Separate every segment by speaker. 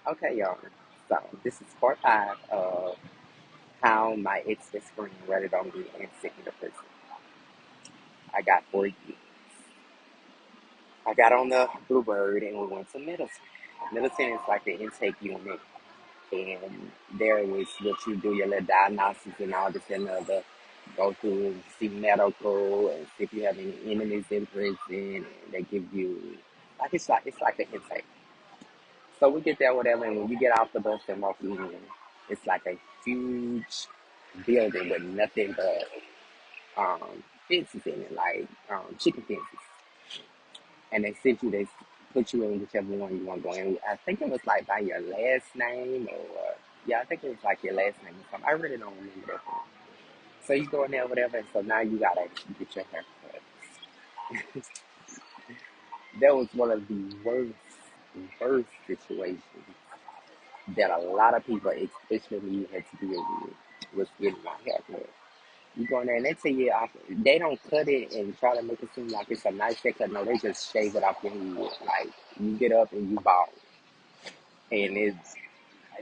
Speaker 1: Okay, y'all. So this is part 5 of how my ex best friend ratted on me and sent me to prison. I got 4 years. I got on the Bluebird and we went to Middleton. Middleton is like the intake unit, and there is what you do your little diagnosis and all this and other. Go through and see medical and see if you have any enemies in prison. And they give you it's like an intake. So we get there, whatever, and when you get off the bus and walk in, it's like a huge building with nothing but fences in it, like chicken fences. And they put you in whichever one you want to go in. I think it was like by your last name, or yeah, I think it was like your last name or something. I really don't remember that part. So you go in there, whatever, and so now you gotta get your hair cut. That was one of the worst situations that a lot of people, especially me, had to deal with, was getting my hair cut. You go in there and they tell you they don't cut it and try to make it seem like it's a nice haircut. No, they just shave it off your head. Like you get up and you bald, and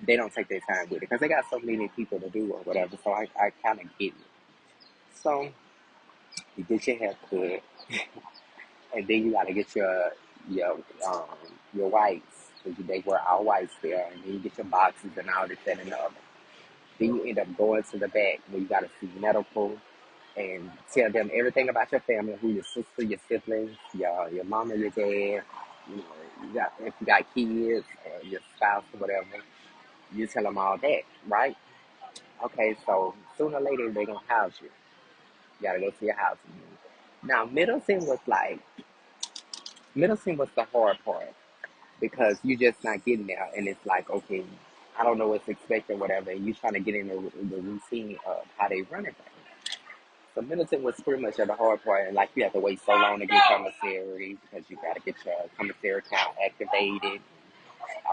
Speaker 1: they don't take their time with it because they got so many people to do or whatever. So I kind of get it. So you get your hair cut, and then you gotta get your um your whites because they wear all whites there, and then you get your boxes and all this that, and the other. Then you end up going to the back where you gotta see medical and tell them everything about your family, who your sister, your siblings, your mama, your dad. You know, if you got kids or your spouse or whatever, you tell them all that, right? Okay, so sooner or later they're gonna house you. You gotta go to your house again. Now Middleton was the hard part because you just not getting there, and it's like, okay, I don't know what's expected, whatever, and you trying to get in the routine of how they run it. So Middleton was pretty much at the hard part, and like you have to wait so long to get commissary because you got to get your commissary account activated.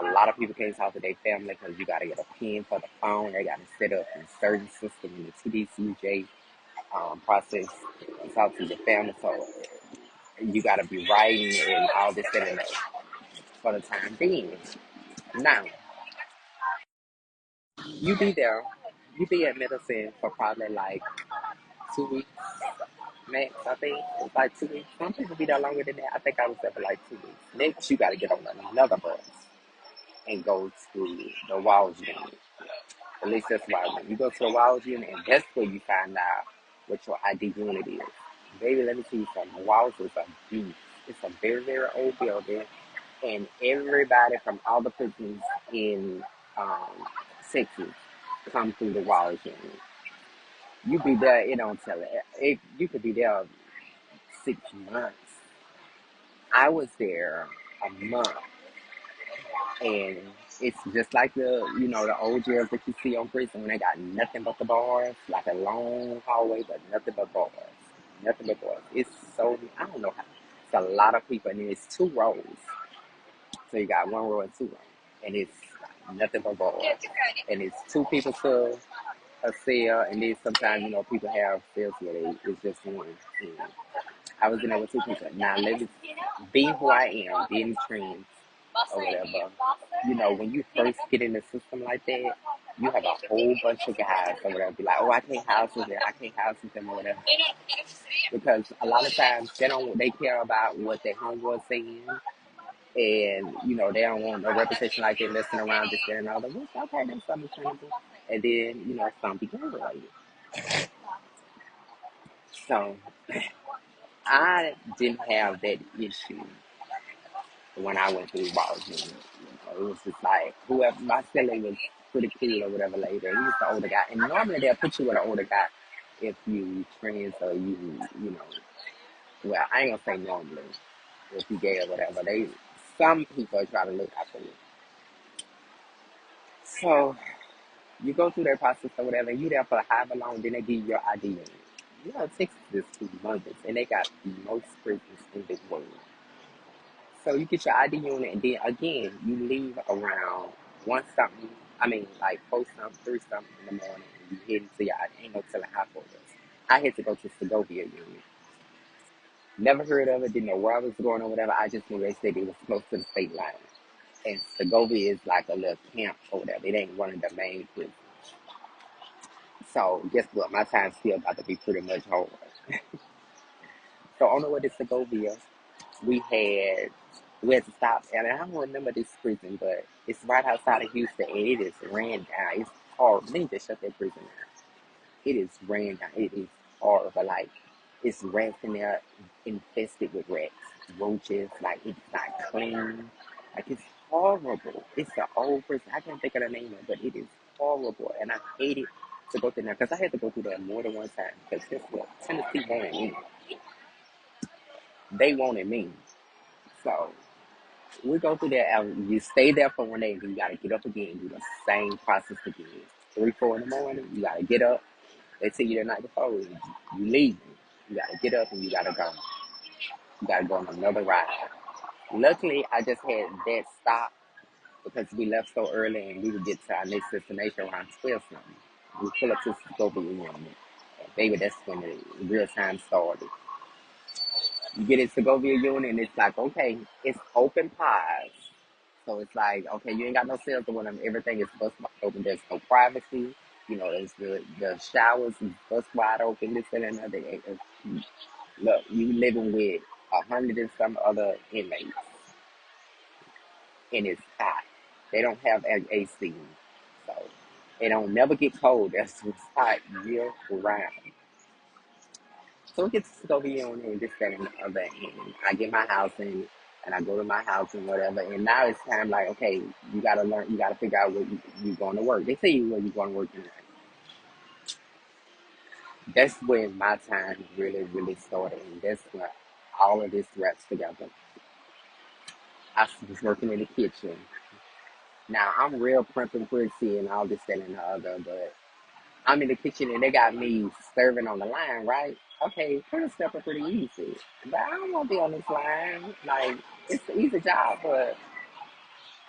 Speaker 1: A lot of people can't talk to their family because you got to get a PIN for the phone. They got to set up a certain system in the TDCJ process and talk to your family. So you got to be writing and all this and that for the time being. Now, you be there, you be at Middleton for probably like 2 weeks max, I think. It's like 2 weeks. Some people be there longer than that. I think I was there for like 2 weeks. Next, you got to get on another bus and go to the Walls unit. At least that's why when you go to the Walls unit, and that's where you find out what your ID unit is. Baby, let me tell you something. Walls is a beast. It's a very, very old building, and everybody from all the prisons in um, Texas come through the Walls unit. You be there, it don't tell it. You could be there 6 months. I was there a month, and it's just like the old jails that you see on prison when they got nothing but the bars, like a long hallway, but nothing but bars, nothing but bars. It's so I don't know how. It's a lot of people, and it's 2 rows. So you got 1 row and 2 rows, and it's nothing but bars, and it's 2 people to a cell, and then sometimes people have cells where it's just one. I was in there with 2 people. Now, let me be who I am, being trained or whatever. When you first get in the system like that, you have a whole bunch of guys or whatever be like, oh, I can't house with them, I can't house with them or whatever. Because a lot of times they care about what their homeboys saying, and they don't want a reputation like they're messing around this there and all that. Which okay, that's understandable. And then some be gang related. So I didn't have that issue when I went through Boston. It was just like whoever my cellie was pretty cool or whatever later. He was the older guy. And normally they'll put you with an older guy if you trans or well, I ain't gonna say normally if you gay or whatever. Some people try to look after you. So you go through their process or whatever, and you there for however long, then they give you your ID. Texas is humongous, and they got the most prisons in the world. So you get your ID unit, and then again, you leave around 1 something. I mean, like 4 something, 3 something in the morning, and you head to your ID. Ain't no telling how far it is. I had to go to Segovia unit. Never heard of it, didn't know where I was going or whatever. I just knew they said it was close to the state line. And Segovia is like a little camp over there. It ain't one of the main prisons. So guess what? My time's still about to be pretty much hard. So on the way to Segovia, we had we had to stop, and I don't remember this prison, but it's right outside of Houston, and it is ran down. It's horrible. They need to shut that prison down. It is ran down. It is horrible. Like it's rats in there, infested with rats, roaches. Like it's not clean. Like it's horrible. It's an old prison. I can't think of the name of it, but it is horrible, and I hated to go through there because I had to go through there more than one time. Because guess what? Tennessee wanted me. They wanted me. So we go through there, and you stay there for one day, and then you gotta get up again and do the same process again. 3, 4 in the morning, you gotta get up. They tell you the night before, you leave. You gotta get up and you gotta go. You gotta go on another ride. Luckily, I just had that stop because we left so early and we would get to our next destination around 12 something. We pull up to Segovia Union. And baby, that's when the real time started. You get in Segovia Union and it's like, okay, it's open pies. So it's like, okay, you ain't got no sales or whatever. Everything is bust wide open. There's no privacy. You know, there's the showers is bust wide open. This and another. Look, you living with 100 and some other inmates, and it's hot. They don't have AC, so they don't never get cold. That's what's hot year round. So it gets to go be on and this, that, and the other. And I get my house and I go to my house and whatever. And now it's time like, okay, you gotta learn, you gotta figure out where you going to work. They tell you where you going to work tonight. That's when my time really, really started. And that's when all of this wraps together. I was working in the kitchen. Now I'm real primp and pretty and all this, that, and the other, but I'm in the kitchen and they got me serving on the line, right? Okay, pretty simple, pretty easy. But I don't want to be on this line. Like, it's an easy job, but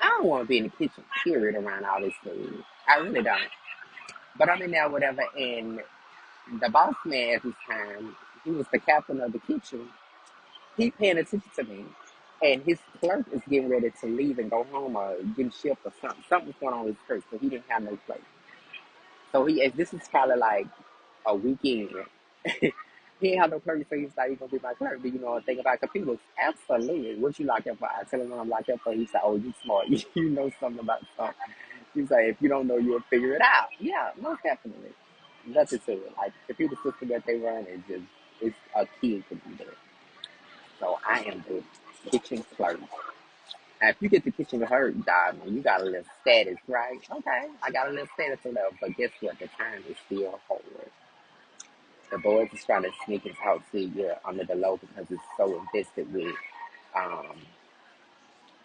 Speaker 1: I don't want to be in the kitchen, period, around all this food. I really don't. But I'm in there, whatever, and the boss man at this time, he was the captain of the kitchen. He paying attention to me. And his clerk is getting ready to leave and go home or get a shift or something. Something was going on with his clerk, so he didn't have no place. So this is probably like a weekend. He ain't have no clerk, so he's like, he's gonna be my clerk. But you know, think about computers. Absolutely. What you locked up for? I tell him what I'm locked up for. He's like, oh, you smart. You know something about something. He's like, if you don't know, you'll figure it out. Yeah, most definitely. Nothing to it. Like, the computer system that they run is just, it's a kid to be there. So I am the kitchen clerk. Now, if you get the kitchen clerk job, you got a little status, right? Okay, I got a little status or whatever. But guess what? The time is still hard. The boys is trying to sneak and talk to you under the low because um,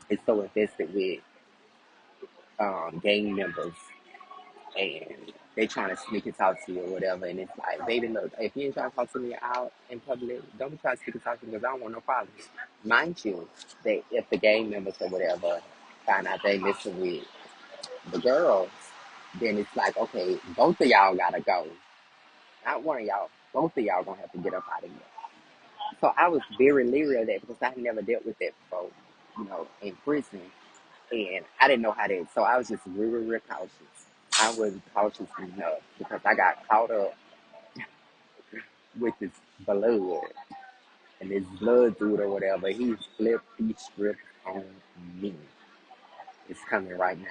Speaker 1: it's so invested with gang members, and they trying to sneak and talk to you or whatever. And it's like, baby, look, if you ain't trying to talk to me out in public, don't be trying to sneak and talk to me because I don't want no problems. Mind you, that if the gang members or whatever find out they messing with the girls, then it's like, okay, both of y'all gotta go. Not one of y'all, both of y'all gonna have to get up out of here. So I was very leery of that because I had never dealt with that before, in prison. And I didn't know how to, so I was just really, really cautious. I wasn't cautious enough because I got caught up with this blood. And this blood dude or whatever, he stripped on me. It's coming right now.